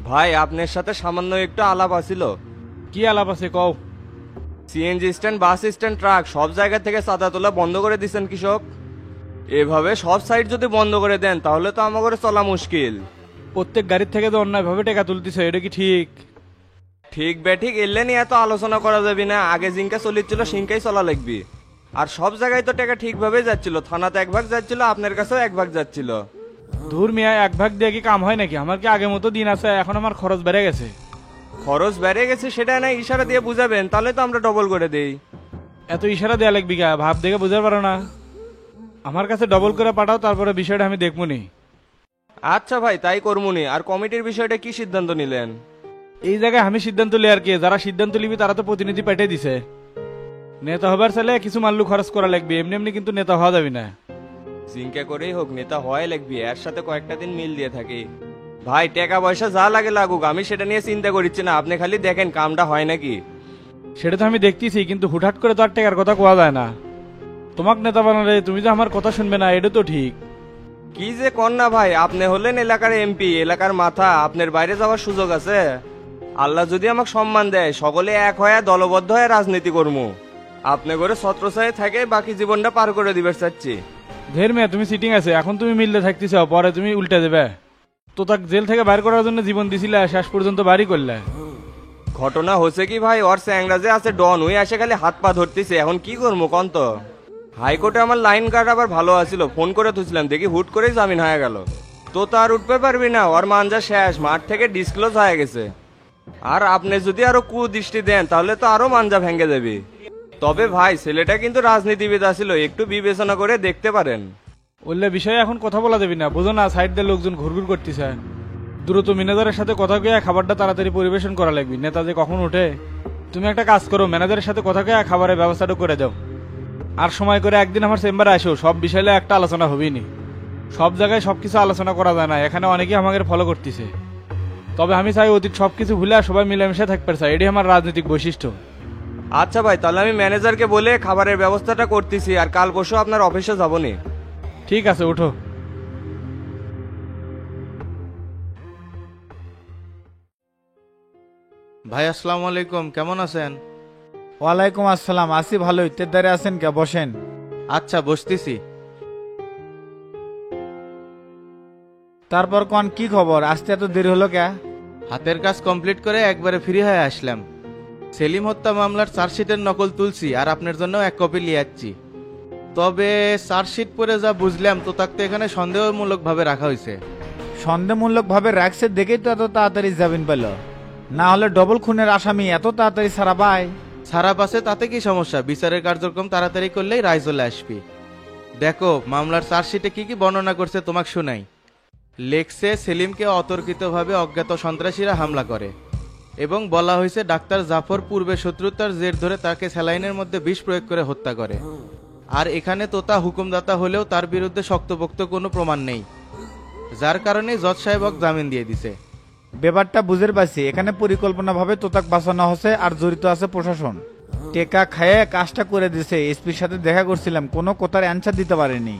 ভাই আপনার সাথে সামান্য একটু আলাপ আছিল। কি আলাপ আছে কও। CNG stand, bus stand, truck সব জায়গা থেকে চাঁদা তোলা বন্ধ করে দিচ্ছেন কৃষক। এভাবে সব সাইড যদি বন্ধ করে দেন তাহলে তো আমাদের চলা মুশকিল। প্রত্যেক গাড়ির থেকে তো অন্যায়ভাবে টাকা তুলতেছে, এটা কি ঠিক? ঠিক বেঠিক এলে নিয়ে এত আলোচনা করা যাবে না। আগে জিঙ্কা চলিচ্ছিল সিঙ্কাই চলা লাগবি। আর সব জায়গায় তো টাকা ঠিকভাবে যাচ্ছিল, থানাতে এক ভাগ যাচ্ছিল, আপনার কাছেও এক ভাগ যাচ্ছিল। ধুর মিয়া, এক ভাগ দিয়ে কি কাম হয় নাকি? আমার কি আগের মতো দিন আছে? এখন আমার খরচ বেড়ে গেছে। খরচ বেড়ে গেছে সেটা না, ইশারা দিয়ে বুঝাবেন, তাহলে তো আমরা ডবল করে দেই। এত ইশারা দেয়া লাগবি গা? ভাব দেখে বুঝতে পারো না? আমার কাছে ডবল করে পাঠাও, তারপরে বিষয়টা আমি দেখবো নি। আচ্ছা ভাই, তাই করমুনি। আর কমিটির বিষয়টা কি সিদ্ধান্ত নিলেন? এই জায়গায় আমি সিদ্ধান্ত লি আর কি? যারা সিদ্ধান্ত লিবি তারা তো প্রতিনিধি পাঠিয়ে দিছে। নেতা হবার চাইলে কিছু মাল্লু খরচ করা লাগবে, এমনি এমনি কিন্তু নেতা হওয়া যাবে না। জিঙ্কা করেই হোক নেতা হয় লাগবি, এর সাথে কয়েকটা দিন মিল দিয়ে থাকি। ভাই টাকা পয়সা যা লাগে লাগুক, আমি সেটা নিয়ে চিন্তা করছি না। আপনি খালি দেখেন কামটা হয় নাকি। সেটা তো আমি দেখতেছি, কিন্তু হুটহাট করে তো আর টাকার কথা কোয়া যায় না। তোমাক নেতা বানালে তুমি যে আমার কথা শুনবে না, এটা তো ঠিক। কি যে কর না ভাই, আপনি হলেন এলাকার এমপি, এলাকার মাথা। আপনার বাইরে যাওয়ার সুযোগ আছে? আল্লাহ যদি আমাকে সম্মান দেয়, সকলে এক হয়ে দলবদ্ধ হয়ে রাজনীতি করবো। আপনি করে ছত্রছায়ে থাকে বাকি জীবনটা পার করে দিবে চাচ্ছি। ধের মেয়ে, তুমি সিটিং আছে, এখন তুমি মিললে থাকতেছ, পরে তুমি উল্টে দেবে। তো তাক জেল থেকে বাইর করার জন্য জীবন দিছিলে, শেষ পর্যন্ত বাড়ি করলে। ঘটনা হচ্ছে কি ভাই, ওর স্যাংরা যে আছে ডন, ওই আসে খালি হাত পা ধরতেছে। এখন কি করবো কন তো? হাইকোর্টে আমার লাইন কার্ড আবার ভালো আছিল, ফোন করে তুলছিলাম, দেখি হুট করেই জামিন হয়ে গেল। তো তার উঠতে পারবি না, ওর মানজা শেষ, মাঠ থেকে ডিসক্লোজ হয়ে গেছে। আর আপনি যদি আরো কুদৃষ্টি দেন তাহলে তো আরো মানজা ভেঙে যাবে। তবে ভাই ছেলেটা কিন্তু রাজনীতিবিদ আছিল, একটু বিবেচনা করে দেখতে পারেন। বললে বিষয়ে এখন কথা বলা যাবে না, বুঝো না? সাইড দিয়ে লোকজন ঘুরঘুর করতেছে। দ্রুত ম্যানেজারের সাথে কথা কয়ে খাবারটা তাড়াতাড়ি পরিবেশন করা লাগবে, নেতা যে কখন ওঠে। তুমি একটা কাজ করো, ম্যানেজারের সাথে কথা কয়ে খাবারের ব্যবস্থাটা করে দাও। আর সময় করে একদিন আমার চেম্বারে আসো, সব বিষয়ে একটা আলোচনা হবেই নি। সব জায়গায় সবকিছু আলোচনা করা যায় না, এখানে অনেকেই আমাকে ফলো করতেছে। তবে আমি চাই অতীত সবকিছু ভুলে সবাই মিলেমিশে থাকতে চাই, এটাই আমার রাজনৈতিক বৈশিষ্ট্য। আচ্ছা ভাই, তাহলে আমি ম্যানেজারকে বলে খাবারের ব্যবস্থাটা করতেছি, আর কাল পরশু আপনার অফিসে যাবনি। ঠিক আছে, ওঠো। ভাই আসসালামু আলাইকুম, কেমন আছেন? ওয়ালাইকুম আসসালাম, আসি ভালো। ইত্তেদারে আছেন কে? বসেন। আচ্ছা বসতেছি। তারপর কোন কি খবর? আসতে এত দেরি হলো কে? হাতের কাজ কমপ্লিট করে একবারে ফ্রি হয়ে আসলাম। সেলিম হত্যা মামলার চার্জশিটের নকল তুলছি, আর আপনার জন্য এক কপি নিয়ে যাচ্ছি। তবে চার্জশিট পরে যা বুঝলাম, তো তাকে এখানে সন্দেহমূলকভাবে রাখা হয়েছে। সন্দেহমূলক ভাবে রাখছে দেখেই তো এত তাড়াতাড়ি জামিন পেল, না হলে ডবল খুনের আসামি এত তাড়াতাড়ি ছাড়া পায়? ছাড়া পাশে তাতে কি সমস্যা? বিচারের কার্যক্রম তাড়াতাড়ি করলেই রায় চলে আসবি। দেখো মামলার চার্জশিটে কি কি বর্ণনা করছে তোমাকে শোনাই। লেখছে সেলিমকে অতর্কিতভাবে অজ্ঞাত সন্ত্রাসীরা হামলা করে, এবং বলা হয়েছে ডাক্তার জাফর পূর্বে শত্রুতার জের ধরে তাকে স্যালাইনের মধ্যে বিষ প্রয়োগ করে হত্যা করে। আর এখানে তোতা হুকুমদাতা হলেও তার বিরুদ্ধে শক্তপোক্ত কোনো প্রমাণ নেই, যার কারণে জজ সাহেবক জামিন দিয়ে দিছে। ব্যাপারটা বুঝের পাইছি, এখানে পরিকল্পনা ভাবে তোতাক বাঁচানো হচ্ছে, আর জড়িত আছে প্রশাসন। টেকা খায়ে কাজটা করে দিছে। এসপির সাথে দেখা করছিলাম, কোনো কথার অ্যান্সার দিতে পারেনি।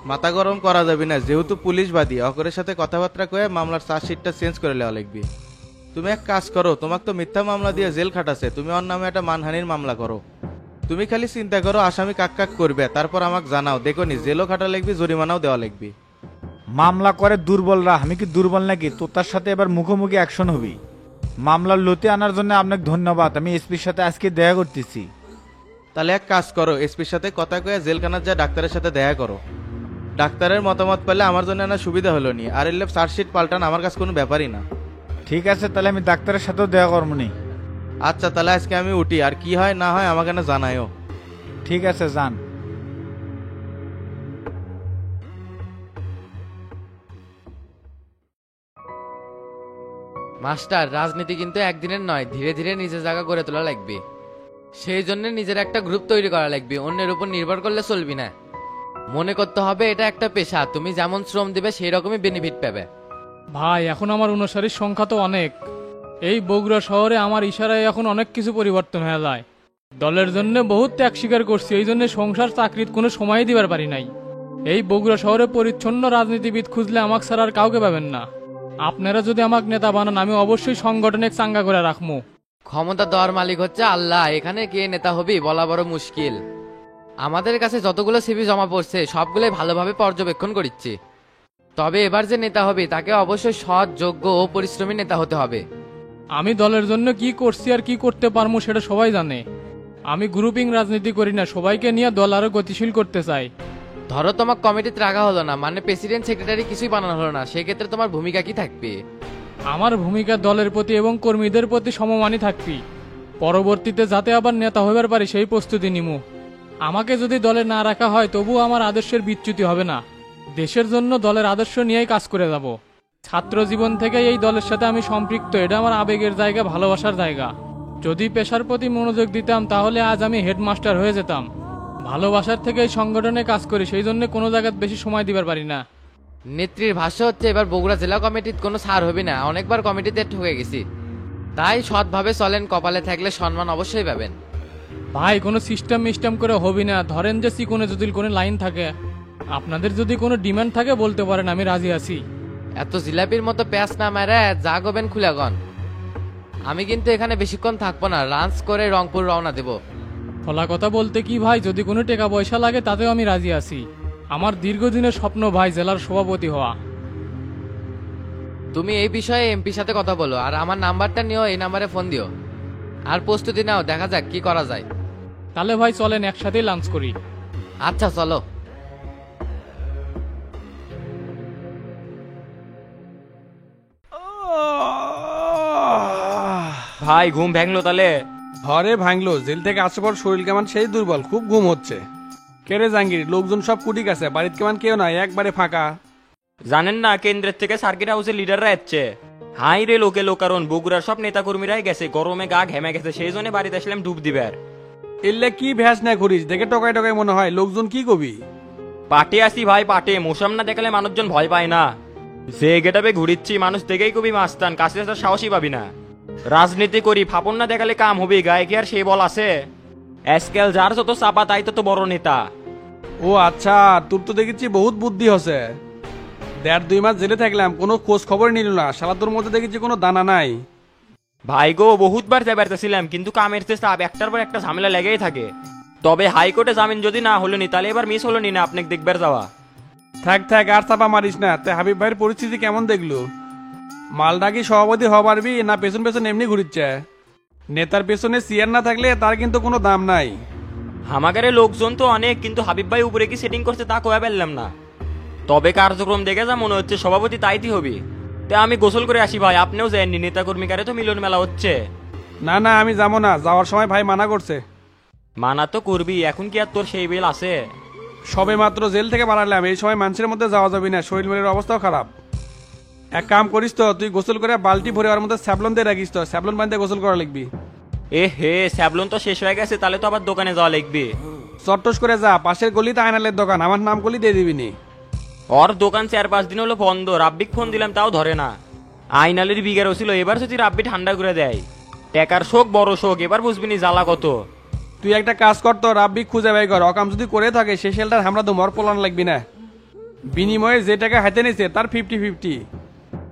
মাথা গরম করা যাবে না, যেহেতু পুলিশ বাদী, অকরের সাথে কথাবার্তা কয়ে মামলার চার্জশিটটা চেঞ্জ করে নেওয়া লাগবে। তুমি এক কাজ করো, তোমাকে তো মিথ্যা মামলা দিয়ে জেল খাটাছে, তুমি ওর নামে একটা মানহানির মামলা করো। তুমি খালি চিন্তা করো আসামি কাক কাক করবে, তারপর আমাকে জানাও। দেখো নি, জেলও খাটা লাগবে, জরিমানাও দেওয়া লাগবে। মামলা করে দুর্বলরা, আমি কি দুর্বল নাকি? তোতার সাথে এবার মুখোমুখি অ্যাকশন হবি। মামলার লতি আনার জন্য আপনাকে ধন্যবাদ। আমি এসপির সাথে আজকে দেখা করতেছি। তাহলে এক কাজ করো, এসপির সাথে কথা কয়ে জেলখানার যা ডাক্তারের সাথে দেখা করো। ডাক্তারের মতামত পেলে আমার জন্য না সুবিধা হলো নি, আর এলে চার্জশিট পাল্টান আমার কাছে কোনো ব্যাপারই না। ঠিক আছে, তাহলে আমি ডাক্তারের সাথেও দেখা করবো নি। আচ্ছা তাহলে আজকে আমি উঠি, আর কি হয় না হয় আমাকে না জানাইও। ঠিক আছে, যান। মাস্টার, রাজনীতি কিন্তু একদিনের নয়, ধীরে ধীরে নিজের জায়গা করে তোলা লাগবে। সেই জন্য নিজের একটা গ্রুপ তৈরি করা লাগবে, অন্যের উপর নির্ভর করলে চলবি না। মনে করতে হবে এটা একটা পেশা, তুমি যেমন শ্রম দিবে সেই রকমই বেনিফিট পাবে। ভাই, এখন আমার অনুসারীর সংখ্যা তো অনেক। এই বগুড়া শহরে আমার ইশারায় এখন অনেক কিছু পরিবর্তন হয়ে যায়। দলের জন্য বহুত ত্যাগ স্বীকার করছি, এই জন্য সংসার চাকরির কোনো সময় দিবার পারি নাই। এই বগুড়া শহরে পরিচ্ছন্ন রাজনীতিবিদ খুঁজলে আমাকে ছাড়া আর কাউকে পাবেন না। আপনারা যদি আমাকে নেতা বানান আমি অবশ্যই সংগঠনে চাঙ্গা করে রাখবো। ক্ষমতা দেওয়ার মালিক হচ্ছে আল্লাহ, এখানে কে নেতা হবি বলা বড় মুশকিল। আমাদের কাছে যতগুলো সিভি জমা পড়ছে সবগুলোই ভালোভাবে পর্যবেক্ষণ করিচ্ছি। তবে এবার যে নেতা হবে তাকে অবশ্যই সৎ, যোগ্য ও পরিশ্রমী নেতা হতে হবে। আমি দলের জন্য কি করছি আর কি করতে পারবো সেটা সবাই জানে। আমি গ্রুপিং রাজনীতি করি না, সবাইকে নিয়ে দল আরো গতিশীল করতে চাই। ধরো তোমার কমিটিতে রাখা হলো না, মানে প্রেসিডেন্ট সেক্রেটারি কিছুই বানানো হলো না, সেক্ষেত্রে তোমার ভূমিকা কি থাকবে? আমার ভূমিকা দলের প্রতি এবং কর্মীদের প্রতি সমমানই থাকবি। পরবর্তীতে যাতে আবার নেতা হইবার পারি সেই প্রস্তুতি নিমু। আমাকে যদি দলে না রাখা হয় তবুও আমার আদর্শের বিচ্যুতি হবে না। দেশের জন্য দলের আদর্শ নিয়েই কাজ করে যাব। ছাত্র জীবন থেকে এই দলের সাথে আমি সম্পৃক্ত, এটা আমার আবেগের জায়গা, ভালোবাসার জায়গা। যদি পেশার প্রতি মনোযোগ দিতাম তাহলে আজ আমি হেডমাস্টার হয়ে যেতাম। ভালোবাসার থেকে এই সংগঠনে কাজ করি, সেই জন্য কোনো জায়গায় বেশি সময় দিবার পারি না। নেত্রীর ভাষ্য হচ্ছে এবার বগুড়া জেলা কমিটির কোনো ছাড় হবে না, অনেকবার কমিটিতে ঠকে গেছি। তাই সৎভাবে চলেন, কপালে থাকলে সম্মান অবশ্যই পাবেন। ভাই কোনো সিস্টেম মিস্টেম করে হবি না। ধরেন যে কোনো যদি কোনো লাইন থাকে, আপনাদের যদি কোনো ডিমান্ড থাকে বলতে পারেন, আমি রাজি আছি। এত জিলাপির মতো প্যাঁচ না মারে যা গবেন খুলাগন। আমি কিন্তু এখানে বেশিক্ষণ থাকবো না, লাঞ্চ করে রংপুর রওনা দেব। খোলা কথা বলতে কি ভাই, যদি কোনো টাকা পয়সা লাগে তাতেও আমি রাজি আছি। আমার দীর্ঘদিনের স্বপ্ন ভাই জেলার সভাপতি হওয়া। তুমি এই বিষয়ে এমপির সাথে কথা বলো, আর আমার নাম্বারটা নিও, এই নাম্বারে ফোন দিও। আর প্রস্তুতি নাও, দেখা যাক কি করা যায়। তাহলে ভাই চলেন একসাথেই লাঞ্চ করি। আচ্ছা চলো। ভাই ঘুম ভাঙলো তাহলে? ঘরে ভাঙলো, জেল থেকে আসার পর শরীর কেমন সেই দুর্বল, খুব ঘুম হচ্ছে। কেরে জাঙ্গির, লোকজন সব কুটি গেছে, বাড়িতে কেমন কেউ নাই, একবারে ফাঁকা। জানেন না কেন্দ্রের থেকে সার্কিট হাউসের লিডাররা এসছে। হাই রে লোকে লোকারণ, বগুড়ার সব নেতাকর্মীরাই গেছে, গরমে গা ঘেমে গেছে, সেই জন্য বাড়িতে আসলাম ডুব দিবার। এলে কি ভ্যাস না করিস, দেখে টকাই টকাই মনে হয়, লোকজন কি কবি। পাটে আসি ভাই পাটে, মৌসাম না দেখালে মানুষজন ভয় পায় না। যে গেটাবে ঘুরিচ্ছি মানুষ দেখেই কবি মাস্তান, কাছে আসার সাহসই পাবি না। রাজনীতি করি, ফাপন না দেখালে কাম হবে, গায়ে কি আর সেই বল আছে? আজকাল যার যত চাপা তাই তত বড় নেতা। ও আচ্ছা, তোর তো দেখেছি বহুত বুদ্ধি হচ্ছে। 1.5-2 মাস জেলে থাকলাম, কোনো খোঁজ খবর নিল না, শালা তোর মধ্যে দেখেছি কোনো দানা নাই। ভাই গো বহুতবার যাইছিলাম, কিন্তু কামের চেষ্টা একটার পর একটা ঝামেলা লেগেই থাকে। তবে হাইকোর্টে জামিন যদি না হলো নি, তাহলে এবার মিস হলো নি না আপনাকে দেখবার যাওয়া। থাক থাক, আর চাপা মারিস না। তে হাবিব ভাইয়ের পরিস্থিতি কেমন দেখলো? মালটা কি সভাপতি হওয়া পারবি, না পেছন পেছন এমনি ঘুরিচ্ছে? নেতার পেছনে চেয়ার না থাকলে তার কিন্তু কোনো দাম নাই। হামাগারে লোকজন তো অনেক, কিন্তু হাবিব ভাই উপরে কি সেটিং করছে তা কয়া পেলাম না। তবে কার্যক্রম দেখে যা মনে হচ্ছে সভাপতি তাইতি হবি। তা আমি গোসল করে আসি ভাই, আপনিও যায়নি, নেতা কর্মীকারে তো মিলন মেলা হচ্ছে। না না, আমি যাবো না, যাওয়ার সময় ভাই মানা করছে। মানা তো করবি, এখন কি আর তোর সেই বেল আছে? সবে মাত্র জেল থেকে বাড়ালাম, এই সময় মানুষের মধ্যে যাওয়া যাবে না, শরীর মনের অবস্থাও খারাপ। এক কাম করিস তো, তুই গোসল করে বালতি ভরে ওর মধ্যে স্যাবলন দিয়ে রাখিস, তো স্যাবলন বান্ধে গোসল করা লিখবি। এ হে, স্যাবলন তো শেষ হয়ে গেছে, তাহলে তো আবার দোকানে যাওয়া লাগবে। চট্টস করে যা, পাশের গলিতে আয়নালের দোকান, আমার নাম করলি দিয়ে দিবিনি। ওর দোকান 4-5 দিন হলো বন্ধ, রাব্বিক ফোন দিলাম তাও ধরে না। আইনালের বিঘারও ছিল, এবার যদি রাব্বি ঠান্ডা করে দেয়। টেকার শোক বড় শোক, এবার বুঝবিনি জ্বালা কত। তুই একটা কাজ কর তো, রাব্বি খুঁজে বাই কর, অকাম যদি করে থাকে সে শেলটার আমরা তো মর পোলান লাগবি না। বিনিময়ে যে টাকা হাতে নিছে তার 50-50।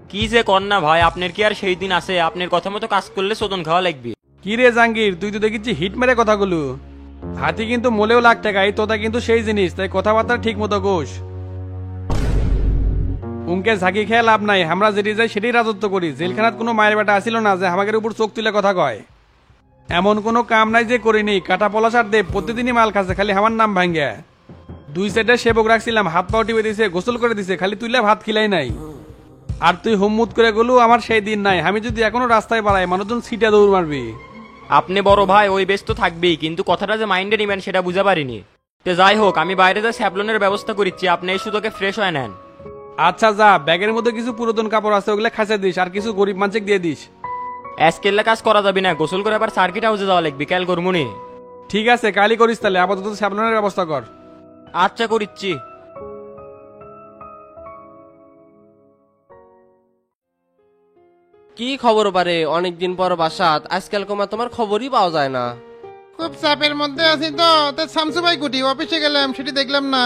কি যে কন্যা ভাই, আপনার কি আর সেই দিন আছে? আপনার কথা মতো কাজ করলে শোধন খাওয়া লাগবে। কি রে জাঙ্গির, তুই তো দেখেছি হিট মেরে কথাগুলো। হাতি কিন্তু মোলেও লাখ টাকা, এই তোতা কিন্তু সেই জিনিস, তাই কথাবার্তা ঠিক মতো গোস। উনকে ঝাঁকি খেয়ে লাভ নাই, আমরা যেটি যাই সেটাই রাজত্ব করি। জেলখানাত কোনো মায়ের বেটা আসিল না যে আমাদের উপর চোখ তুলে কথা কয়। এমন কোনো কাম নাই যে করিনি, কাটা পলাশ আর দেব প্রতিদিনই মাল খাচ্ছে, খালি আমার নাম ভাঙ্গে। 2 সেটে সেবক রাখছিলাম, হাত পাও টিপে দিছে, গোসল করে দিছে, খালি তুইলে ভাত খিলাই নাই। আর তুই হুম্মুত করে গেলু, আমার সেই দিন নাই। আমি যদি এখনো রাস্তায় বাড়াই, মানুষজন সিটে দৌড় মারবি। আপনি বড় ভাই ওই বেশ তো থাকবেই, কিন্তু কথাটা যে মাইন্ডে নিবেন সেটা বুঝা পারিনি। তো যাই হোক, আমি বাইরে যা স্যাবলনের ব্যবস্থা করিচ্ছি, আপনি এই সুযোগে ফ্রেশ হয়ে নেন। আচ্ছা যা, ব্যাগের মধ্যে কিছু পুরাতন কাপড় আছে, ওগুলো খাঁচা দিস, আর কিছু গরিব মানুষকে দিয়ে দিস। আজকেল্লা কাজ করা যাবে না, গোসল করে আবার সার্কিট হাউসে যাওয়া লাগবে, বিকাল করমুনি। ঠিক আছে, কালই করিস তাহলে, আপাতত স্যাবলনের ব্যবস্থা কর। আচ্ছা করিচ্ছি। কি খবর বারে, অনেকদিন পর বাসাত, আজকাল কমা তোমার খবরই পাওয়া যায় না। খুব চাপের মধ্যে আছি তো, তা শামসু ভাই কুটি অফিসে গেলাম, সেটি দেখলাম না।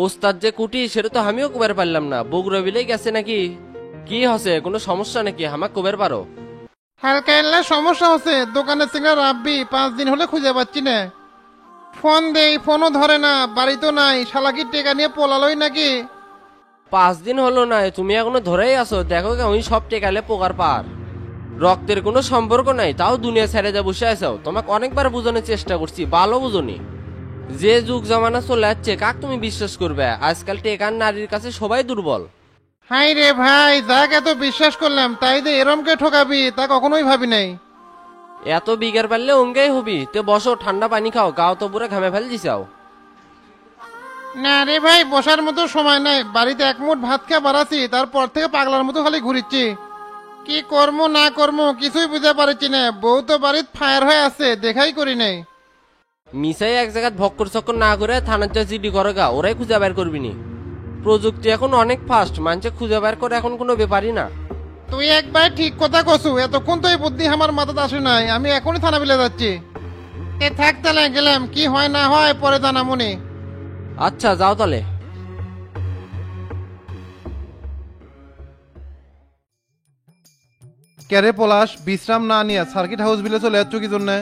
ওস্তাদ যে কুটি সেটা তো আমিও কুবার পারলাম না, বগুড়া বিলেই গেছে নাকি? কি হচ্ছে, কোনো সমস্যা নাকি? আমাকে কবের পারো? হালকা এলে সমস্যা হচ্ছে, দোকানের সিঙ্গার রাব্বি 5 দিন হলে খুঁজে পাচ্ছি না। ফোন দেই, ফোনও ধরে না, বাড়িতেও নাই। শালা কি টেকা নিয়ে পলালোই নাকি? 5 দিন হলো না, তুমি এখনো ধরেই আছো। দেখো আমি সব টেকালে পোকার পার। রক্তের কোনো সম্পর্ক নাই, তাও দুনিয়া ছেড়ে যা বসে আছো। তোমাকে অনেকবার বোঝানোর চেষ্টা করছি, ভালো বুঝনি। যে যুগ জমানা চলে যাচ্ছে, কাক তুমি বিশ্বাস করবে? আজকাল টেকার নারীর কাছে সবাই দুর্বল। হাই রে ভাই, যাক এত বিশ্বাস করলাম, তাই যে এরমকে ঠকাবি তা কখনোই ভাবি নাই। এত বিঘার পারলে অঙ্গেই হবি। তে বসো, ঠান্ডা পানি খাও, গাও তো পুরো ঘামে ফেল দিছাও। না রে ভাই, বসার মতো সময় নাই। বাড়িতে এক মুঠ ভাত খেয়ে বাড়াছি, তারপর থেকে পাগলার মতো খালি ঘুরিচ্ছি। কি কর্ম না কর্ম কিছুই বুঝতে পারছি না। বউ তো বাড়িতে ফায়ার হয়ে আছে, দেখাই করি নাই। মিসাই এক জায়গায় ভক্কর চক্কর না করে থানার যা জিডি করে গা, ওরাই খুঁজে বের করবিনি। প্রযুক্তি এখন অনেক ফাস্ট, মানুষে খুঁজে বের করে এখন কোনো ব্যাপারই না। তুই একবার ঠিক কথা কছু, এতক্ষণ তো এই বুদ্ধি আমার মাথাতে আসে নাই। আমি এখনই থানা বিলে যাচ্ছি। এ থাক তাহলে, গেলাম। কি হয় না হয় পরে জানামুনি। আচ্ছা যাও তাহলে। ক্যারে পলাশ, বিশ্রাম না নিয়ে সার্কিট হাউস বিলে চলে যাচ্ছ কি জন্যে?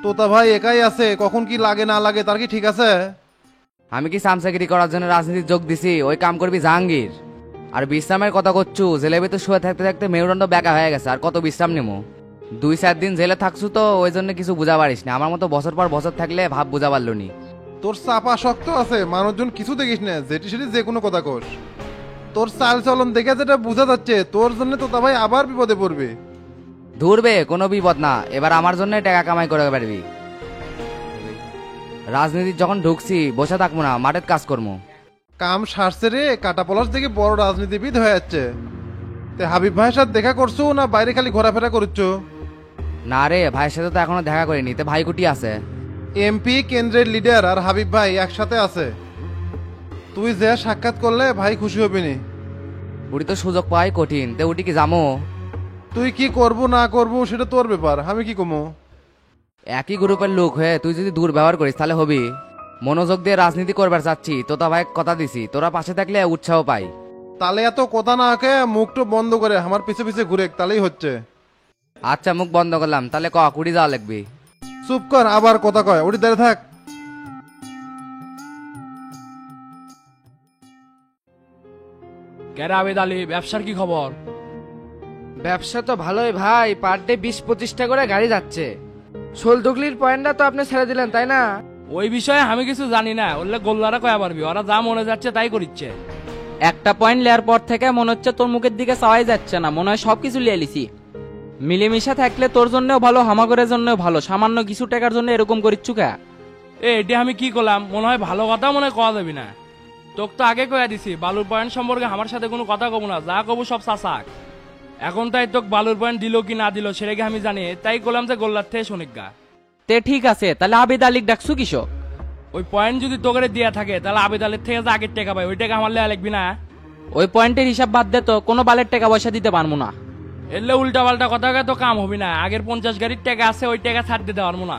তোতা ভাই একাই আছে, কখন কি লাগে না লাগে তার কি ঠিক আছে? আমি কি সামসাগিরি করার জন্য রাজনীতি যোগ দিছি? ওই কাম করবি জাহাঙ্গীর। আর বিশ্রামের কথা করছু, জেলে ভিতরে শুয়ে থাকতে থাকতে মেরুদণ্ড ব্যাকা হয়ে গেছে, আর কত বিশ্রাম নেবো? 2-4 দিন জেলে থাকছু তো ওই জন্য কিছু বুঝা পারিস না। আমার মতো বছর পর বছর থাকলে ভাব বুঝা পারলো নি। তোর চাপা শক্ত আছে, মানুষজন কিছু দেখিস না, যেটি সেটি যে কোনো কথা কোস। তোর চাল চলন দেখে যেটা বোঝা যাচ্ছে, তোর জন্য তোতা ভাই আবার বিপদে পড়বে। ধরবে কোনো বিপদ না, এবার আমার জন্য টাকা কামাই করে পারবি। রাজনীতি যখন ঢুকছি বসে থাকবো না, মাঠের কাজ করবো। কাম সারছে রে, কাটা পলাশ দেখে বড় রাজনীতিবিদ হয়ে যাচ্ছে। তে হাবিব ভাইয়ের সাথে দেখা করছো না বাইরে খালি ঘোরাফেরা করছো? না রে, ভাইয়ের সাথে তো এখনো দেখা করিনি। তে ভাই কুটি আছে? এমপি কেন্দ্রের লিডার আর হাবিব ভাই একসাথে আছে। তুই যে সাক্ষাৎ করলে ভাই খুশি হবি নি। উটি তো সুযোগ পাই কঠিন। তে উটি কি জামো? তুই কি করবো না করবো সেটা তোর ব্যাপার, আমি কি কমো? একই গ্রুপের লোক হয়ে তুই যদি দুর্ব্যবহার করিস তাহলে হবি। মনোযোগ দিয়ে রাজনীতি করবার চাচ্ছি, তোতা ভাই কথা দিছি, তোরা পাশে থাকলে উৎসাহ পাই। তাহলে এত কথা না কে মুখটা বন্ধ করে আমার পিছে পিছে ঘুরে, তাহলেই হচ্ছে। আচ্ছা মুখ বন্ধ করলাম, তাহলে কুড়ি যাওয়া লাগবি। চুপ কর, আবার কথা কয়, ওটি দাঁড়িয়ে থাক। কেরা আবেদ আলী, ব্যবসার কি খবর? ব্যবসা তো ভালোই ভাই, পার ডে 20-25টা করে গাড়ি যাচ্ছে। শোলদুগলির পয়েন্টটা তো আপনি ছেড়ে দিলেন তাই না? ওই বিষয়ে আমি কিছু জানি না, ওরলে গোল্লারা কয়া পারবি, ওরা যা মনে যাচ্ছে তাই করিচ্ছে। একটা পয়েন্ট লেয়ার পর থেকে মনে হচ্ছে তোর মুখের দিকে চাওয়াই যাচ্ছে না, মনে হয় সবকিছু লিয়ে লিছি। মিলেমিশা থাকলে তোর জন্যও ভালো, হামাগরের জন্যও ভালো। সামান্য কিছু টাকার জন্য এরকম করিচ্ছু কা? এটি আমি কি করলাম? মনে হয় ভালো কথা মনে হয় কওয়া যাবি না। তোকে তো আগে কয়া দিছি বালুর পয়েন্ট সম্পর্কে আমার সাথে কোনো কথা কব না, যা কব সব চাচাক। এখন তাই তোকে বালুর পয়েন্ট দিল কি না দিল সেটা কি আমি জানি? তাই করলাম যে গোল্লার থেকে শোনিকা। তে ঠিক আছে, তাহলে আবেদ আলীক ডাকছু কিসব? ওই পয়েন্ট যদি তোকে দেয়া থাকে তাহলে আবেদ আলীর থেকে যে আগের টাকা পাই ওই টাকা আমার লেয়া লাগবি না? ওই পয়েন্টের হিসাব বাদ দে তো, কোনো বালের টাকা পয়সা দিতে পারবো না। এলে উল্টা পাল্টা কথা তো কাম হবি না। আগের 50 গাড়ির টাকা আছে, ওই টাকা ছাড় দিতে পারবো না।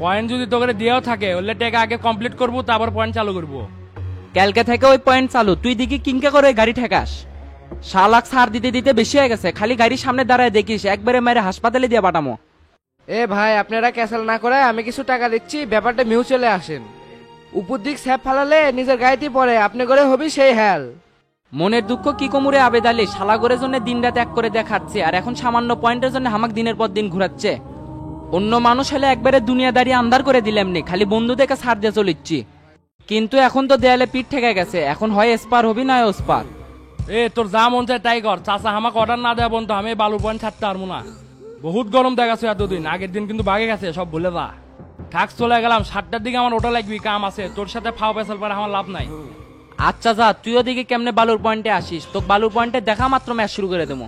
পয়েন্ট যদি তোকে দিয়েও থাকে ওলে টাকা আগে কমপ্লিট করবো, তারপর পয়েন্ট চালু করবো। কালকে থেকে ওই পয়েন্ট চালু। তুই দেখি কিংকা করে ওই গাড়ি ঠেকাস। শালাক ছাড় দিতে দিতে বেশি হয়ে গেছে, খালি গাড়ির সামনে দাঁড়ায় দেখিস, একবারে মেরে হাসপাতালে দিয়ে পাঠামো। এ ভাই, আপনারা ক্যাসেল না করে আমি কিছু টাকা দিচ্ছি, ব্যাপারটা মিউচুয়ালে আসেন। উপর দিক স্যাপ ফালালে নিজের গাড়িতে পড়ে, আপনি করে হবি সেই হ্যাল। মনের দুঃখ কি কমুরে আবেদ আলী, শালাগরের জন্য দিন রাত এক করে দেখাচ্ছে, আর এখন সামান্য পয়েন্টের জন্য হামাক দিনের পর দিন ঘুরাচ্ছে। অন্য মানুষ হলে একবারে দুনিয়াদারি আন্ধার করে দিলাম নি, খালি বন্ধু দেখে ছাড় দিয়ে চলিচ্ছি। কিন্তু এখন তো দেয়ালে পিঠ ঠেকে গেছে, এখন হয় এসপার হবি না ওসপার। এ তোর যা মন চায় তাই কর, চাচা আমাকে অর্ডার না দেওয়া বন্ধু আমি বালু পয়েন্ট ছাড়তে পারবো না। বহুত গরম দেখাচ্ছে এতদিন, আগের দিন কিন্তু বাগে গেছে, সব ভুলে যা। থাক চলে গেলাম, 7টার দিকে আমার ওটা লাগবি, কাম আছে। তোর সাথে ফাও পেছাল পারে আমার লাভ নাই। আচ্ছা যা, তুইও দিকে কেমনে বালুর পয়েন্টে আসিস, তো বালুর পয়েন্টে দেখা মাত্র ম্যাচ শুরু করে দেবো।